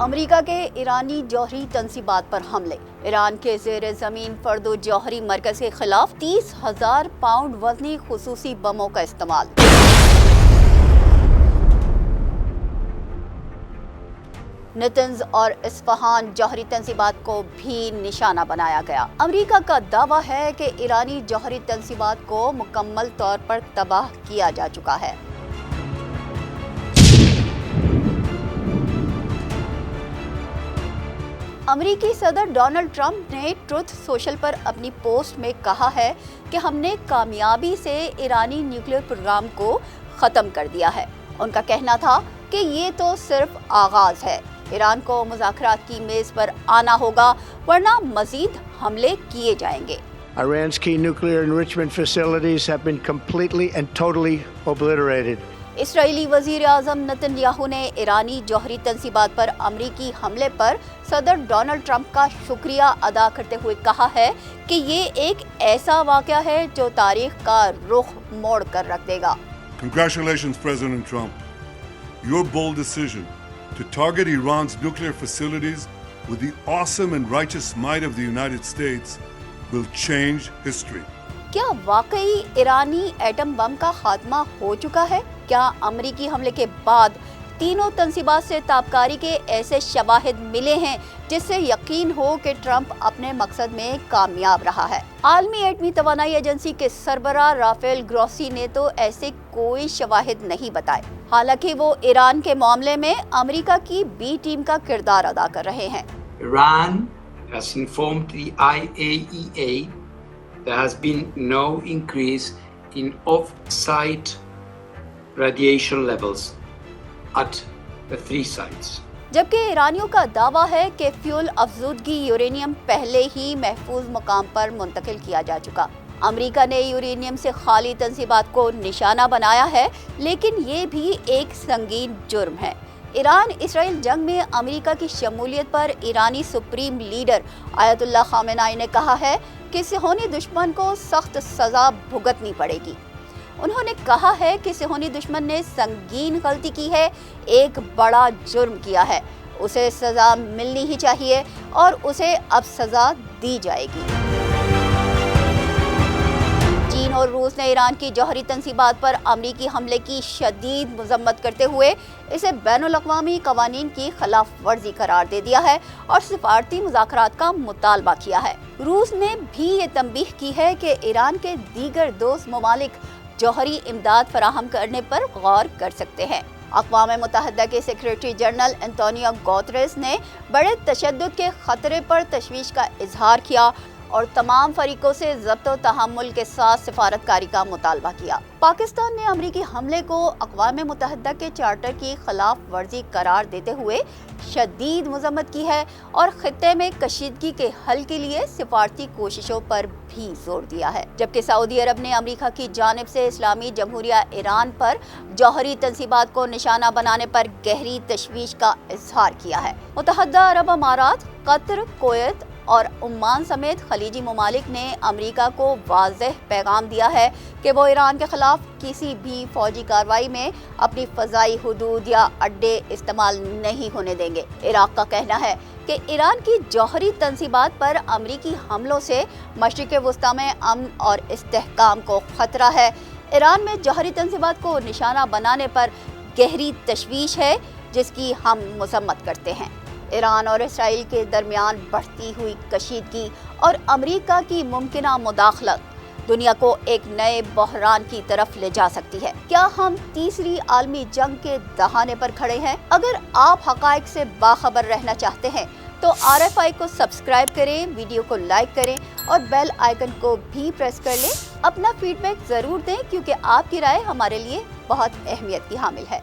امریکہ کے ایرانی جوہری تنصیبات پر حملے۔ ایران کے زیر زمین فردو جوہری مرکز کے خلاف 30,000 پاؤنڈ وزنی خصوصی بموں کا استعمال۔ نتنز اور اصفہان جوہری تنصیبات کو بھی نشانہ بنایا گیا۔ امریکہ کا دعویٰ ہے کہ ایرانی جوہری تنصیبات کو مکمل طور پر تباہ کیا جا چکا ہے۔ امریکی صدر ڈونلڈ ٹرمپ نے ٹروتھ سوشل پر اپنی پوسٹ میں کہا ہے کہ ہم نے کامیابی سے ایرانی نیوکلیئر پروگرام کو ختم کر دیا ہے۔ ان کا کہنا تھا کہ یہ تو صرف آغاز ہے، ایران کو مذاکرات کی میز پر آنا ہوگا ورنہ مزید حملے کیے جائیں گے۔ Iran's key nuclear enrichment facilities have been completely and totally obliterated. اسرائیلی وزیر اعظم نتن یاہو نے ایرانی جوہری تنصیبات پر امریکی حملے پر صدر ڈونلڈ ٹرمپ کا شکریہ ادا کرتے ہوئے کہا ہے کہ یہ ایک ایسا واقعہ ہے جو تاریخ کا رخ موڑ کر رکھ دے گا۔ Congratulations, President Trump. Your bold decision to target Iran's nuclear facilities with the awesome and righteous might of the United States will change history. کیا واقعی ایرانی ایٹم بم کا خاتمہ ہو چکا ہے؟ کیا امریکی حملے کے بعد تینوں تنصیبات سے تابکاری کے ایسے شواہد ملے ہیں جس سے یقین ہو کہ ٹرمپ اپنے مقصد میں کامیاب رہا ہے؟ عالمی ایٹمی توانائی ایجنسی کے سربراہ رافیل گروسی نے تو ایسے کوئی شواہد نہیں بتائے، حالانکہ وہ ایران کے معاملے میں امریکہ کی بی ٹیم کا کردار ادا کر رہے ہیں۔ Iran has informed the IAEA there has been no increase in off-site radiation levels at the 3 sites. جبکہ ایرانیوں کا دعویٰ ہے کہ فیول افزودگی یورینیم پہلے ہی محفوظ مقام پر منتقل کیا جا چکا۔ امریکہ نے یورینیم سے خالی تنصیبات کو نشانہ بنایا ہے، لیکن یہ بھی ایک سنگین جرم ہے۔ ایران اسرائیل جنگ میں امریکہ کی شمولیت پر ایرانی سپریم لیڈر آیت اللہ خامنہ ای نے کہا ہے کہ صہیونی دشمن کو سخت سزا بھگتنی پڑے گی۔ انہوں نے کہا ہے کہ صہیونی دشمن نے سنگین غلطی کی ہے، ایک بڑا جرم کیا ہے، اسے سزا ملنی ہی چاہیے اور اسے اب سزا دی جائے گی۔ چین اور روس نے ایران کی جوہری تنصیبات پر امریکی حملے کی شدید مذمت کرتے ہوئے اسے بین الاقوامی قوانین کی خلاف ورزی قرار دے دیا ہے اور سفارتی مذاکرات کا مطالبہ کیا ہے۔ روس نے بھی یہ تنبیہ کی ہے کہ ایران کے دیگر دوست ممالک جوہری امداد فراہم کرنے پر غور کر سکتے ہیں۔ اقوام متحدہ کے سیکریٹری جنرل انتونیو گوتریس نے بڑے تشدد کے خطرے پر تشویش کا اظہار کیا اور تمام فریقوں سے ضبط و تحمل کے ساتھ سفارتکاری کا مطالبہ کیا۔ پاکستان نے امریکی حملے کو اقوام متحدہ کے چارٹر کی خلاف ورزی قرار دیتے ہوئے شدید مذمت کی ہے اور خطے میں کشیدگی کے حل کے لیے سفارتی کوششوں پر بھی زور دیا ہے، جبکہ سعودی عرب نے امریکہ کی جانب سے اسلامی جمہوریہ ایران پر جوہری تنصیبات کو نشانہ بنانے پر گہری تشویش کا اظہار کیا ہے۔ متحدہ عرب امارات، قطر، کویت اور عمان سمیت خلیجی ممالک نے امریکہ کو واضح پیغام دیا ہے کہ وہ ایران کے خلاف کسی بھی فوجی کارروائی میں اپنی فضائی حدود یا اڈے استعمال نہیں ہونے دیں گے۔ عراق کا کہنا ہے کہ ایران کی جوہری تنصیبات پر امریکی حملوں سے مشرق وسطیٰ میں امن اور استحکام کو خطرہ ہے۔ ایران میں جوہری تنصیبات کو نشانہ بنانے پر گہری تشویش ہے جس کی ہم مذمت کرتے ہیں۔ ایران اور اسرائیل کے درمیان بڑھتی ہوئی کشیدگی اور امریکہ کی ممکنہ مداخلت دنیا کو ایک نئے بحران کی طرف لے جا سکتی ہے۔ کیا ہم تیسری عالمی جنگ کے دہانے پر کھڑے ہیں؟ اگر آپ حقائق سے باخبر رہنا چاہتے ہیں تو RFI کو سبسکرائب کریں، ویڈیو کو لائک کریں اور بیل آئیکن کو بھی پریس کر لیں۔ اپنا فیڈ بیک ضرور دیں کیونکہ آپ کی رائے ہمارے لیے بہت اہمیت کی حامل ہے۔